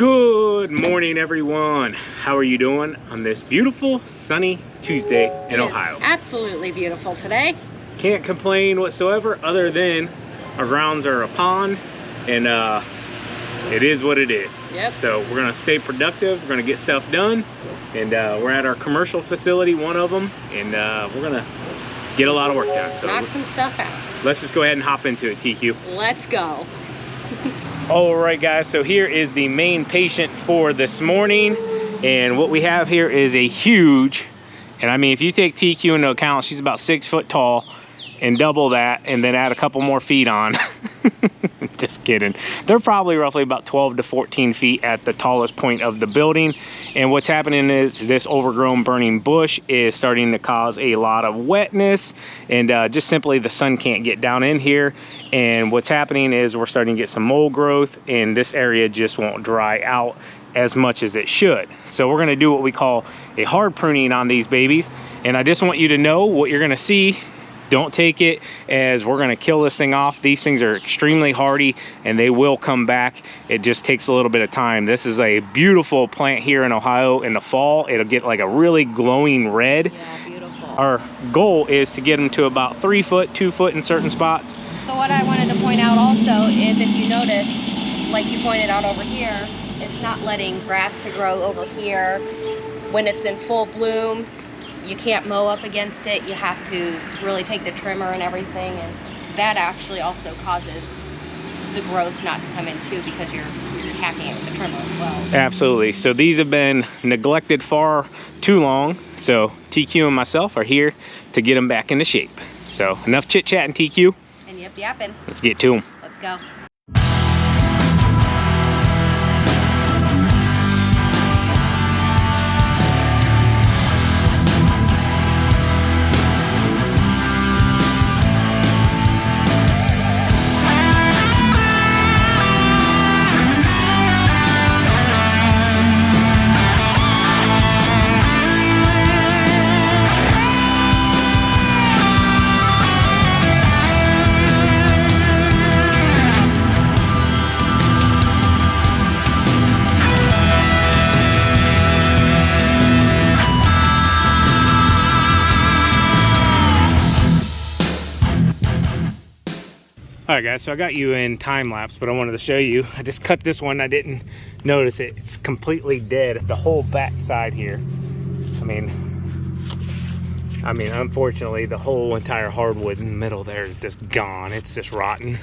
Good morning, everyone. How are you doing on this beautiful sunny Tuesday in Ohio? Absolutely beautiful today. Can't complain whatsoever, other than our grounds are a pond, and it is what it is. Yep. So we're gonna stay productive. We're gonna get stuff done, and we're at our commercial facility, one of them, and we're gonna get a lot of work done. So knock some stuff out. Let's just go ahead and hop into it, TQ. Let's go. All right, guys, so here is the main patient for this morning, and what we have here is a huge, and I mean, if you take TQ into account, she's about 6 foot tall, and double that, and then add a couple more feet on. Just kidding. They're probably roughly about 12 to 14 feet at the tallest point of the building. And what's happening is this overgrown burning bush is starting to cause a lot of wetness, and just simply the sun can't get down in here. And what's happening is we're starting to get some mold growth, and this area just won't dry out as much as it should. So we're gonna do what we call a hard pruning on these babies. And I just want you to know what you're gonna see. Don't take it as we're gonna kill this thing off. These things are extremely hardy and they will come back. It just takes a little bit of time. This is a beautiful plant here in Ohio in the fall. It'll get like a really glowing red. Yeah, beautiful. Our goal is to get them to about 3 foot, 2 foot in certain spots. So what I wanted to point out also is, if you notice, like you pointed out over here, it's not letting grass to grow over here. When it's in full bloom, you can't mow up against it. You have to really take the trimmer and everything, and that actually also causes the growth not to come in too, because you're hacking it with the trimmer as well. Absolutely. So these have been neglected far too long. So TQ and myself are here to get them back into shape. So enough chit chatting, TQ. And yip yapping. Let's get to them. Let's go. All right, guys, so I got you in time lapse, but I wanted to show you. I just cut this one. I didn't notice it. It's completely dead. The whole back side here. I mean, unfortunately, the whole entire hardwood in the middle there is just gone. It's just rotten.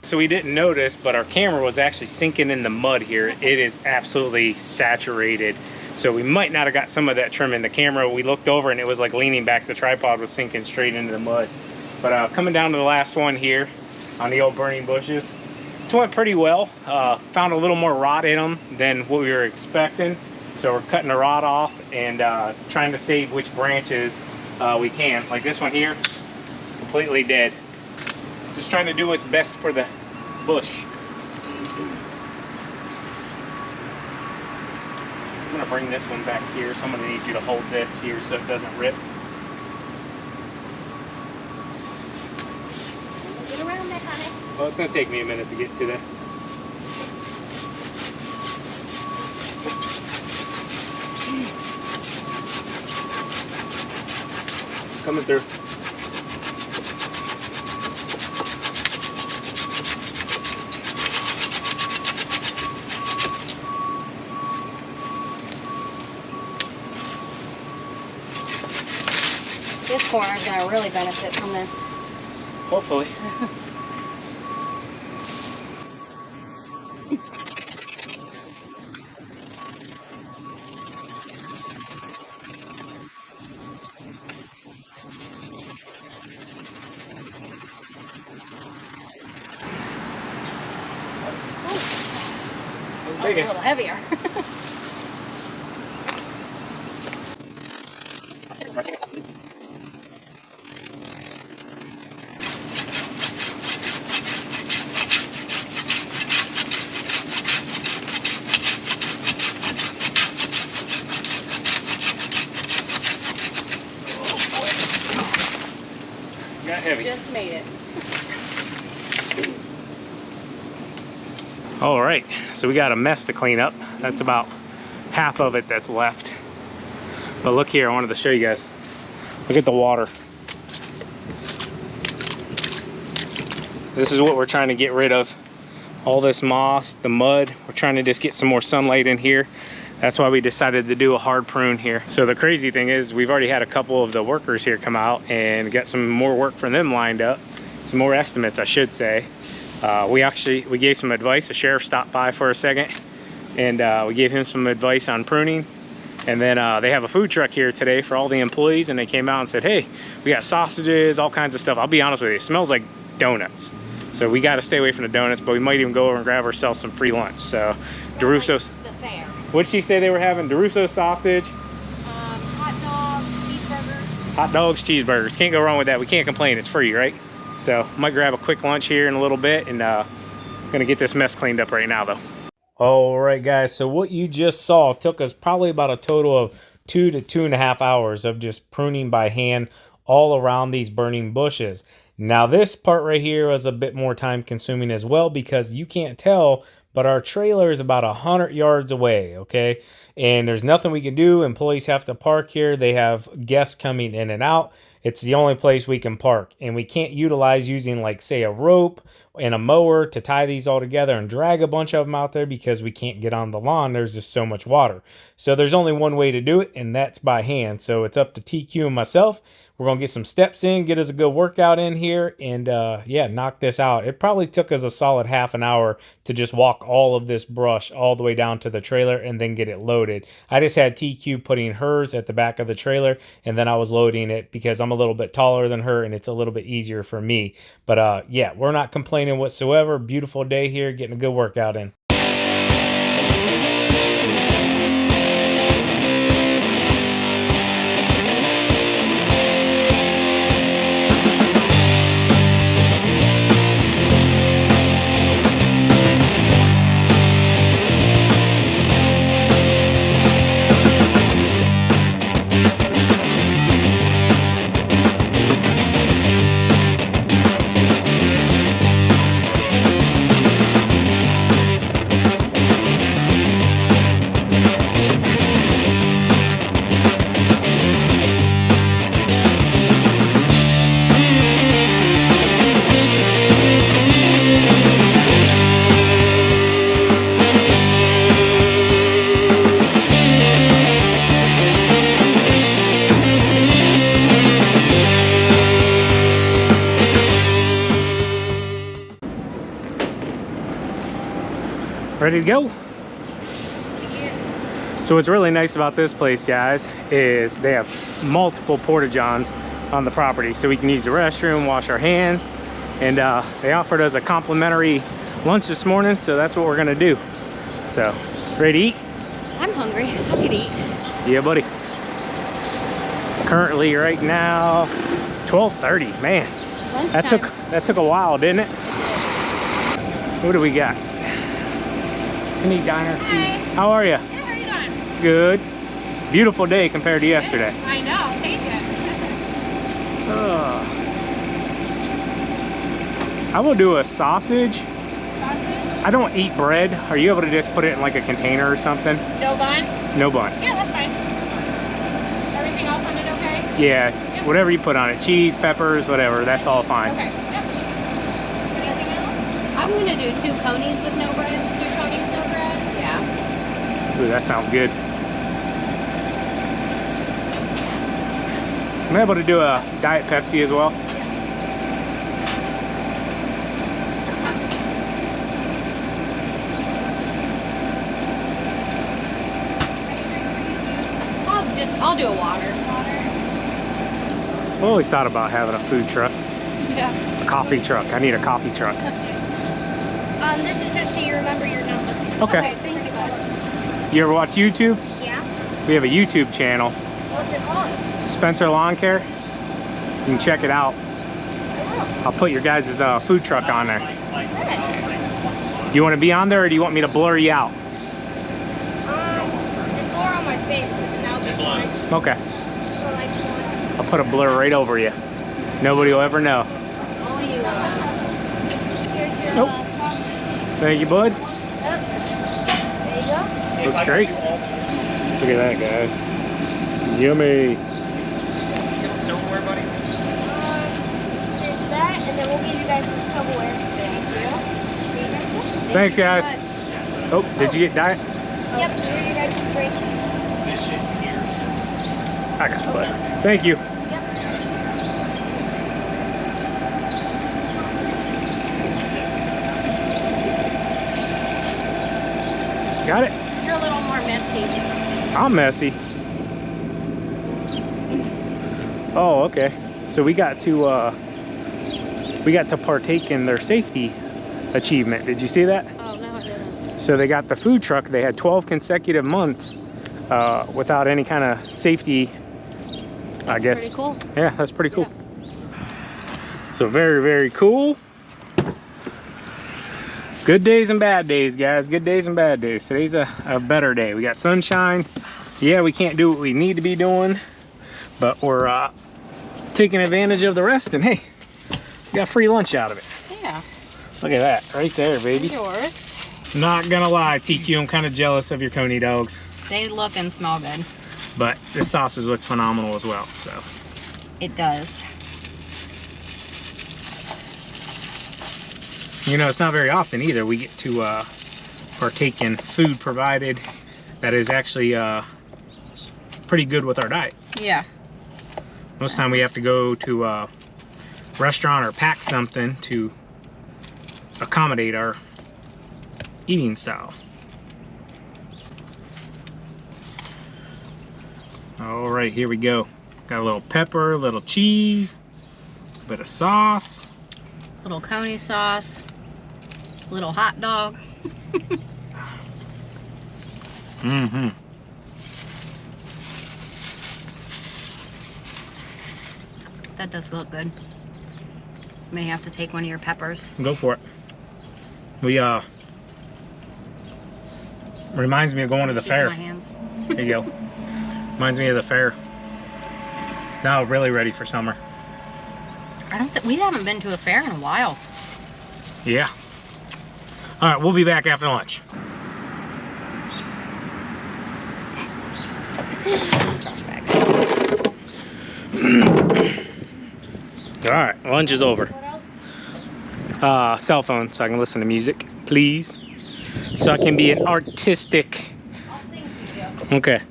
So we didn't notice, but our camera was actually sinking in the mud here. It is absolutely saturated. So we might not have got some of that trim in the camera. We looked over and it was like leaning back. The tripod was sinking straight into the mud. But coming down to the last one here on the old burning bushes, it went pretty well. Found a little more rot in them than what we were expecting. So we're cutting the rot off and trying to save which branches we can. Like this one here, completely dead. Just trying to do what's best for the bush. I'm gonna bring this one back here. Somebody needs you to hold this here so it doesn't rip. Get around there, honey. Well, it's gonna take me a minute to get to that. coming through. This corner is going to really benefit from this. Hopefully. A little heavier. Got heavy. Just made it. All right, so we got a mess to clean up. That's about half of it that's left. But look here, I wanted to show you guys. Look at the water. This is what we're trying to get rid of. All this moss, the mud. We're trying to just get some more sunlight in here. That's why we decided to do a hard prune here. So the crazy thing is we've already had a couple of the workers here come out and get some more work for them lined up. Some more estimates, I should say. We gave some advice. The sheriff stopped by for a second and we gave him some advice on pruning. And then they have a food truck here today for all the employees, and they came out and said, hey, we got sausages, all kinds of stuff. I'll be honest with you, it smells like donuts. So we got to stay away from the donuts, but we might even go over and grab ourselves some free lunch. So DeRusso's, Like the fair. what'd she say they were having? DeRusso sausage, Hot dogs, cheeseburgers. hot dogs, cheeseburgers. Can't go wrong with that. We can't complain, it's free, right? So might grab a quick lunch here in a little bit, and gonna get this mess cleaned up right now though. All right, guys, so what you just saw took us probably about a total of 2 to 2.5 hours of just pruning by hand all around these burning bushes. Now this part right here was a bit more time consuming as well, because you can't tell, but our trailer is about 100 yards away, okay? And there's nothing we can do. Employees have to park here. They have guests coming in and out. It's the only place we can park, and we can't utilize using, like, say, a rope and a mower to tie these all together and drag a bunch of them out there, because we can't get on the lawn. There's just so much water. So there's only one way to do it, and that's by hand. So it's up to TQ and myself. We're going to get some steps in, get us a good workout in here, and yeah, knock this out. It probably took us a solid half an hour to just walk all of this brush all the way down to the trailer and then get it loaded. I just had TQ putting hers at the back of the trailer, and then I was loading it because I'm a little bit taller than her and it's a little bit easier for me. But yeah, we're not complaining whatsoever. Beautiful day here, getting a good workout in. Ready to go? Yeah. So what's really nice about this place, guys, is they have multiple porta-johns on the property, so we can use the restroom, wash our hands, and they offered us a complimentary lunch this morning, so that's what we're gonna do. So, ready to eat? I'm hungry. I could eat. Yeah, buddy. Currently, right now, 12:30. Man, Lunchtime. that took a while, didn't it? What do we got? Cindy Diner. Hi. How are you? Yeah, how are you doing? Good. Beautiful day compared to yesterday. I know, take it. I will do a sausage. Sausage? I don't eat bread. Are you able to just put it in like a container or something? No bun? No bun. Yeah, that's fine. everything else on it okay? Yeah, whatever you put on it, cheese, peppers, whatever, that's all fine. Okay. Yep. Anything else? I'm gonna do 2 conies with no bread. 2 conies, no bread? Yeah. Ooh, that sounds good. I'm able to do a Diet Pepsi as well. I'll do a water. I always thought about having a food truck. Yeah. A coffee truck. I need a coffee truck. This is just so you remember your number. Okay. Thank you, bud. You ever watch YouTube? Yeah. We have a YouTube channel, What's it called? Spencer Lawn Care. You can check it out. I'll put your guys' food truck on there. You want to be on there, or do you want me to blur you out? It's more on my face, and that'll be fine. Okay. So like one. I'll put a blur right over you. Nobody will ever know. Oh, you Here's your Nope. sausage. Thank you, bud. Yep. There you go. Looks great. Look at that, guys. Yummy. Silverware, buddy? There's that, and then we'll give you guys some silverware. Thank you. There you guys go. Thanks, you so guys. much. Oh, did you get diets? Yep, here are you guys' drinks. This shit here is just... I got it, bud. Thank you. Yep. Got it? You're a little more messy. I'm messy. Oh, okay. So we got to partake in their safety achievement. Did you see that? Oh, no, I didn't. So they got the food truck. They had 12 consecutive months without any kind of safety, I guess. Pretty cool. Yeah, that's pretty cool. So very, very cool. Good days and bad days, guys. Good days and bad days. Today's a better day. We got sunshine. Yeah, we can't do what we need to be doing, but we're taking advantage of the rest, and hey, we got free lunch out of it. Yeah. Look at that right there, baby. Yours. Not gonna lie, TQ, I'm kind of jealous of your Coney dogs, They look and smell good. but this sausage looks phenomenal as well. So It does. you know, it's not very often either we get to partake in food provided that is actually pretty good with our diet. Yeah. Most time we have to go to a restaurant or pack something to accommodate our eating style. All right, here we go. Got a little pepper, a little cheese, a bit of sauce. Little coney sauce. Little hot dog. Mm-hmm. That does look good. May have to take one of your peppers. Go for it. We reminds me of going to the Use fair. my hands. There you go. Reminds me of the fair. Now really ready for summer. I don't think we haven't been to a fair in a while. Yeah. All right, we'll be back after lunch. Trash bags. All right, lunch is over. What else? Cell phone, so I can listen to music, please. So I can be an artistic. I'll sing to you. Okay.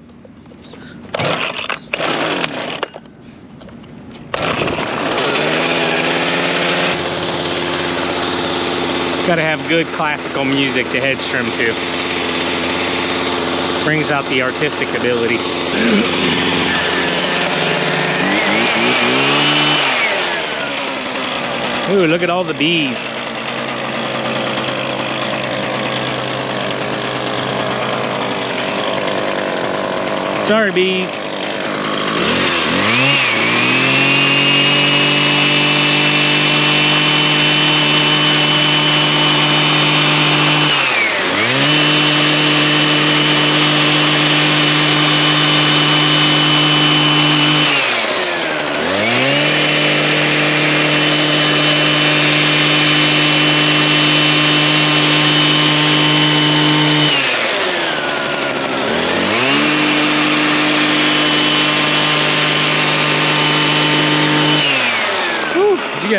Gotta have good classical music to head strum to. Brings out the artistic ability. Ooh, look at all the bees. Sorry, bees.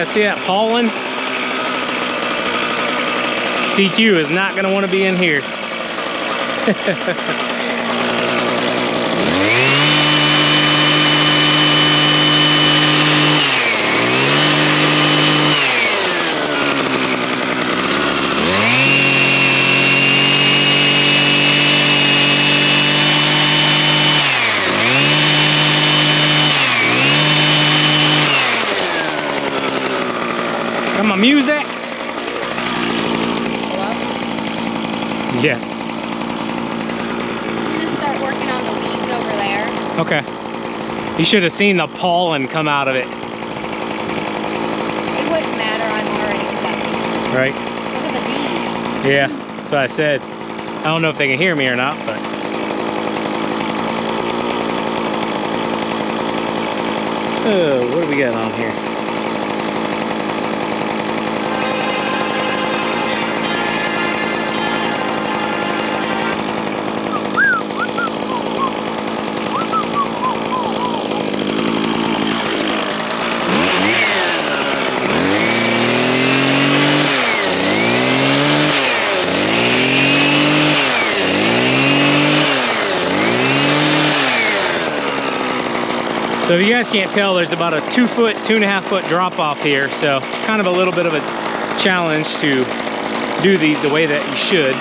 guys see that pollen? TQ is not going to want to be in here. Come on, music. Hello? Yeah. I'm gonna start working on the weeds over there. Okay. You should have seen the pollen come out of it. It wouldn't matter, I'm already stuffy. Right? Look at the bees. Yeah, that's what I said. I don't know if they can hear me or not, but. Oh, what do we got on here? So if you guys can't tell, there's about a 2 foot, 2.5 foot drop off here. So kind of a little bit of a challenge to do these the way that you should.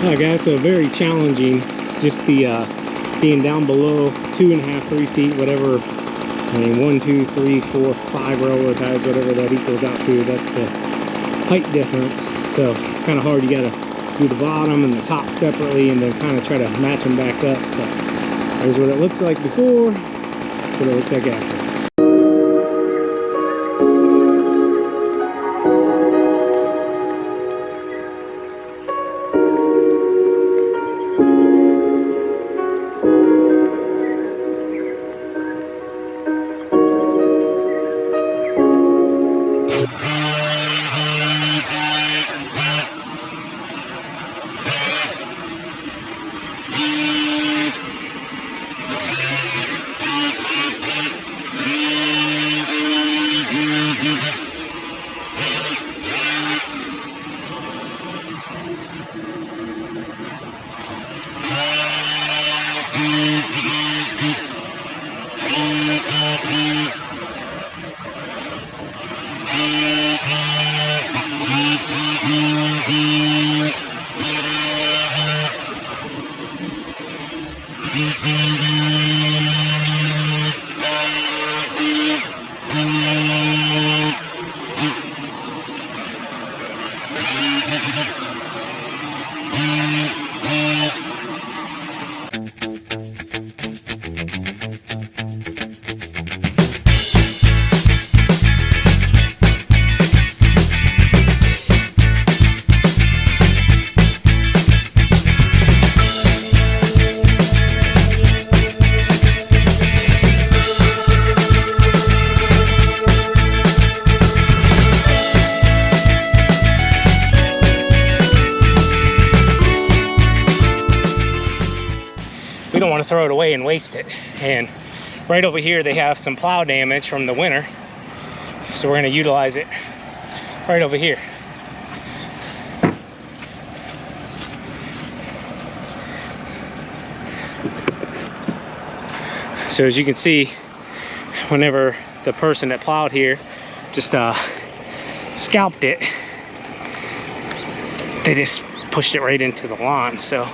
Yeah, guys, so very challenging. Just the being down below 2.5, 3 feet, whatever. I mean, 1, 2, 3, 4, 5 railroad ties, whatever that equals out to. That's the height difference, so it's kind of hard. You gotta do the bottom and the top separately and then kind of try to match them back up. But there's what it looks like before, what it looks like after. We don't want to throw it away and waste it. And right over here they have some plow damage from the winter, so we're going to utilize it right over here. So as you can see, whenever the person that plowed here just scalped it, they just pushed it right into the lawn. So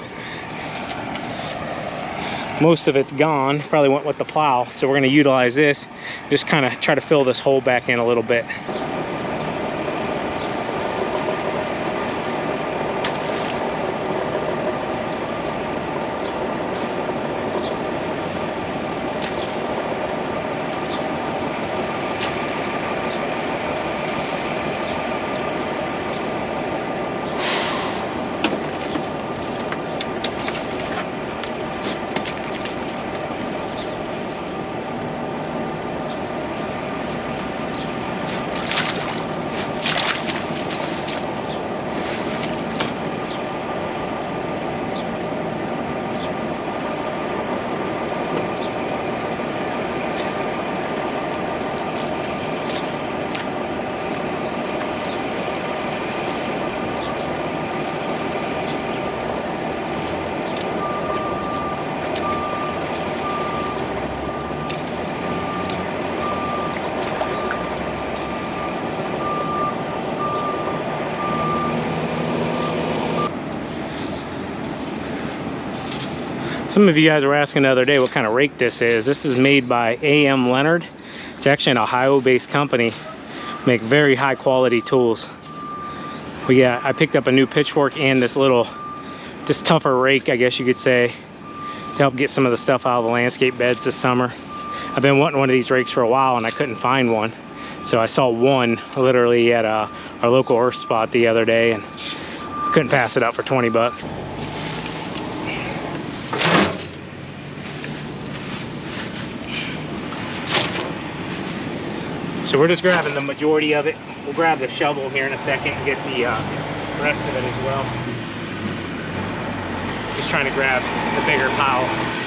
most of it's gone, probably went with the plow. So we're going to utilize this, just kind of try to fill this hole back in a little bit. Some of you guys were asking the other day what kind of rake this is. This is made by A.M. Leonard. It's actually an Ohio-based company. Make very high quality tools. But yeah, I picked up a new pitchfork and this little, just tougher rake, I guess you could say, to help get some of the stuff out of the landscape beds this summer. I've been wanting one of these rakes for a while and I couldn't find one. So I saw one literally at our local earth spot the other day and couldn't pass it up for 20 bucks. So we're just grabbing the majority of it. We'll grab the shovel here in a second and get the rest of it as well. Just trying to grab the bigger piles.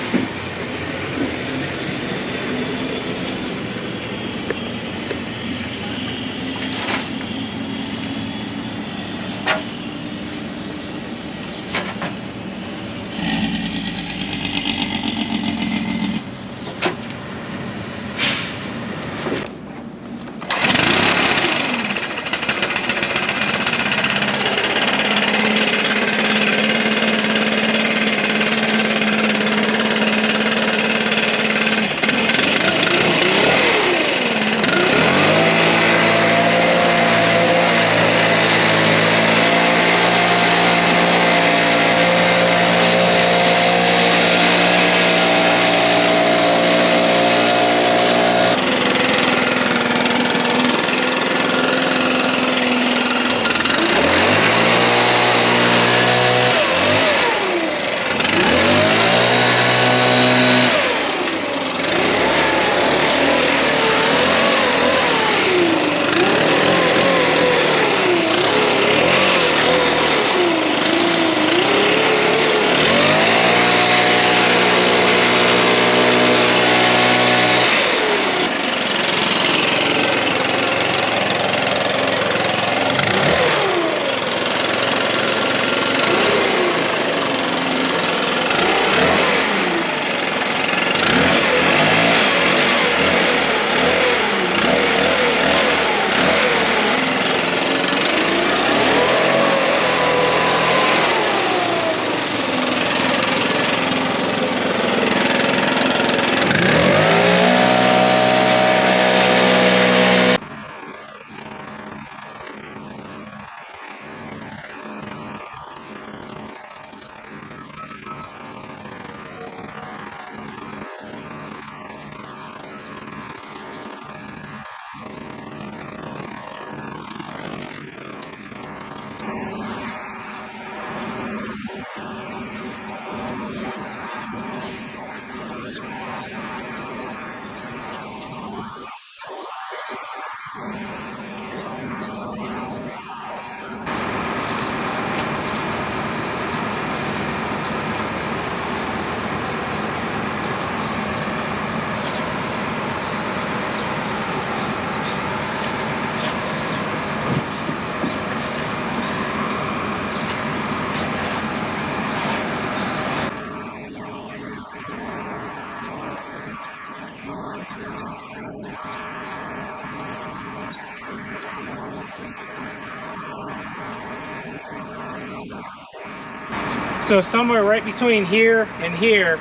So somewhere right between here and here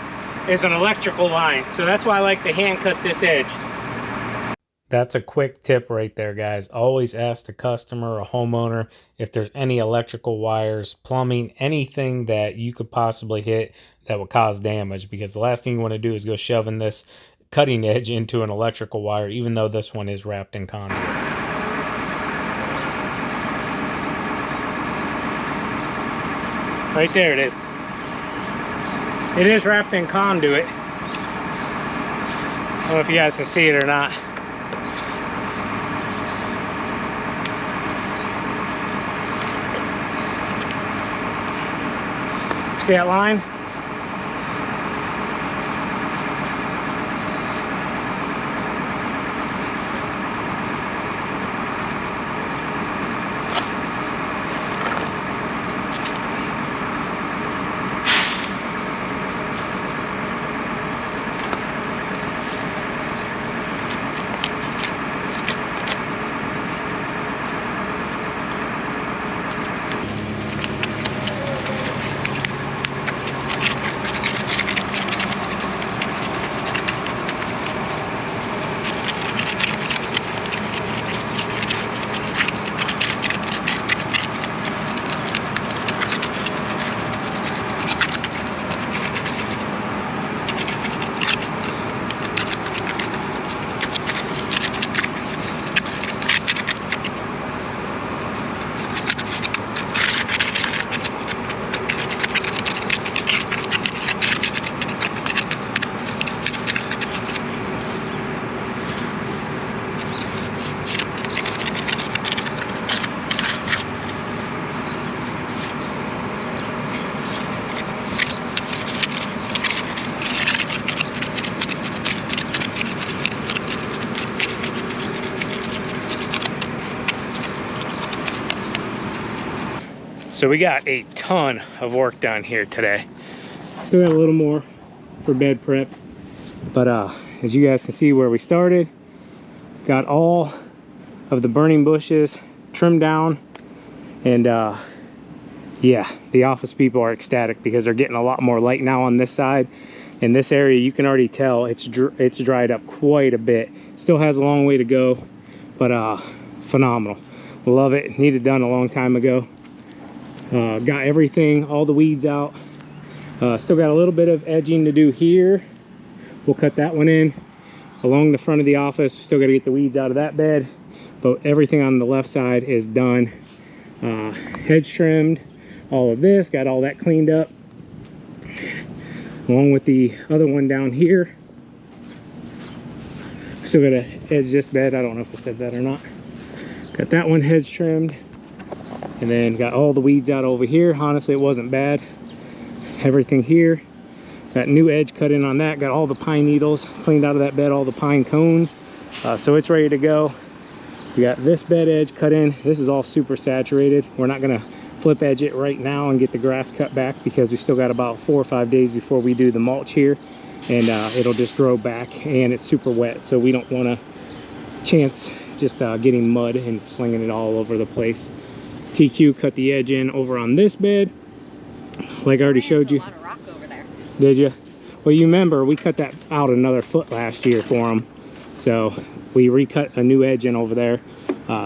is an electrical line. So that's why I like to hand cut this edge. That's a quick tip right there, guys. Always ask the customer or homeowner if there's any electrical wires, plumbing, anything that you could possibly hit that would cause damage, because the last thing you want to do is go shoving this cutting edge into an electrical wire, even though this one is wrapped in conduit. Right there it is. It is wrapped in conduit. I don't know if you guys can see it or not. See that line? So we got a ton of work done here today. Still got a little more for bed prep, but as you guys can see where we started, got all of the burning bushes trimmed down, and yeah, the office people are ecstatic because they're getting a lot more light now on this side. In this area, you can already tell it's dried up quite a bit. Still has a long way to go, but phenomenal. Love it. Needed done a long time ago. Got everything, all the weeds out. Still got a little bit of edging to do here. We'll cut that one in along the front of the office. Still got to get the weeds out of that bed, but everything on the left side is done. Hedge trimmed, all of this, got all that cleaned up, along with the other one down here. Still got to edge this bed. I don't know if I said that or not. Got that one hedge trimmed. And then got all the weeds out over here. Honestly, it wasn't bad. Everything here. Got new edge cut in on that. Got all the pine needles cleaned out of that bed, all the pine cones. So it's ready to go. We got this bed edge cut in. This is all super saturated. We're not gonna flip edge it right now and get the grass cut back because we still got about 4 or 5 days before we do the mulch here. And it'll just grow back, and it's super wet. So we don't wanna chance just getting mud and slinging it all over the place. TQ cut the edge in over on this bed, like I already showed you. A lot of rock over there. Did you? Well, you remember we cut that out another foot last year for them, so we recut a new edge in over there.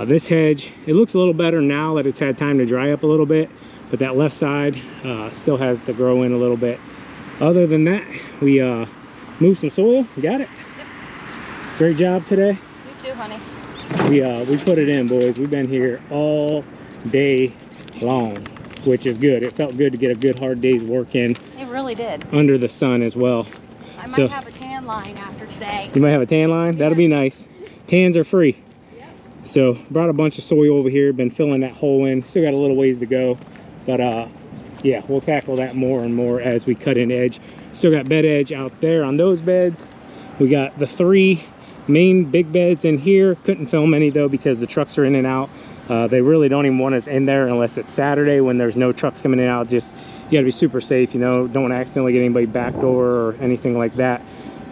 This hedge, it looks a little better now that it's had time to dry up a little bit, but that left side still has to grow in a little bit. Other than that, we moved some soil. Got it. Yep. Great job today. You too, honey. We put it in, boys. We've been here all day long, which is good. It felt good to get a good hard day's work in. It really did. Under the sun as well. I might have a tan line after today. You might have a tan line? Yeah. That'll be nice. Tans are free. Yep. So brought a bunch of soil over here, been filling that hole in. Still got a little ways to go, but yeah, we'll tackle that more and more as we cut in edge. Still got bed edge out there on those beds. We got the 3 main big beds in here. Couldn't film any though because the trucks are in and out. They really don't even want us in there unless it's Saturday when there's no trucks coming in and out. Just, you gotta be super safe, you know, don't want to accidentally get anybody backed over or anything like that.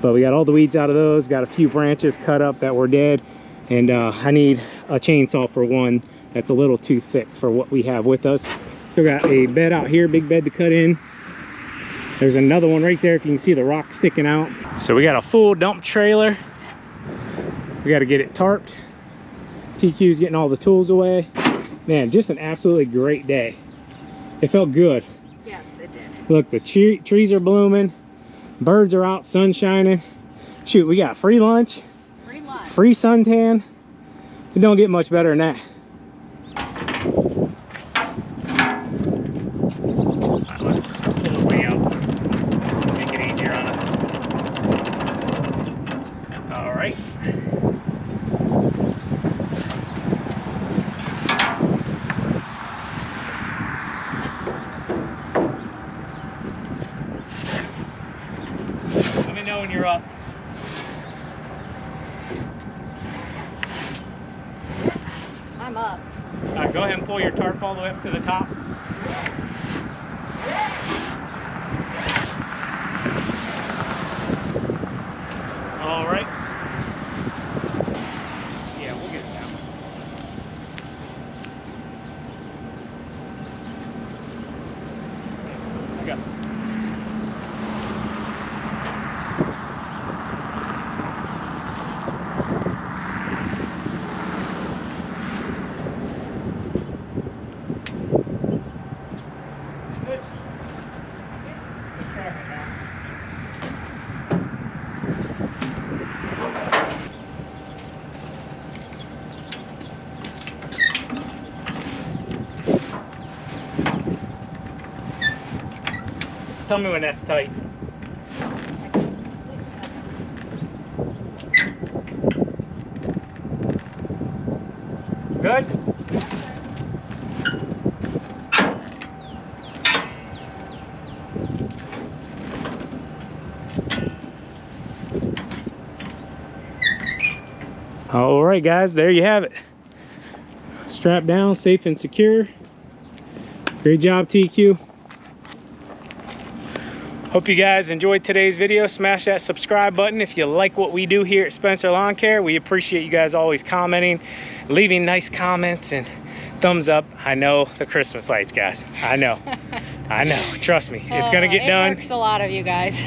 But we got all the weeds out of those, got a few branches cut up that were dead, and I need a chainsaw for one that's a little too thick for what we have with us. Still got a bed out here, big bed to cut in. There's another one right there if you can see the rock sticking out. So we got a full dump trailer. We got to get it tarped. TQ's getting all the tools away. Man, just an absolutely great day. It felt good. Yes, it did. Look, the trees are blooming. Birds are out, sun shining. Shoot, we got free lunch. Free lunch. Free suntan. It don't get much better than that. Let's pull the way out. Make it easier on us. All right. Let me know when you're up. I'm up. All right, go ahead and pull your tarp all the way up to the top. All right. Yeah, we'll get it down. I got it. Good. Let's track it now. Tell me when that's tight. Good? All right, guys, there you have it. Strapped down, safe and secure. Great job, TQ. Hope you guys enjoyed today's video. Smash that subscribe button if you like what we do here at Spencer Lawn Care. We appreciate you guys always commenting, leaving nice comments and thumbs up. I know the Christmas lights, guys. I know. I know. Trust me. It's going to get done. It works a lot of you guys.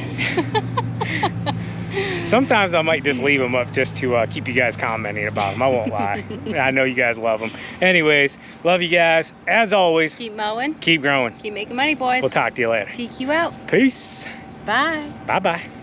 Sometimes I might just leave them up just to keep you guys commenting about them. I won't lie. I know you guys love them. Anyways, love you guys. As always, Keep mowing. keep growing. Keep making money, boys. We'll talk to you later. TQ out. Peace. Bye. Bye-bye.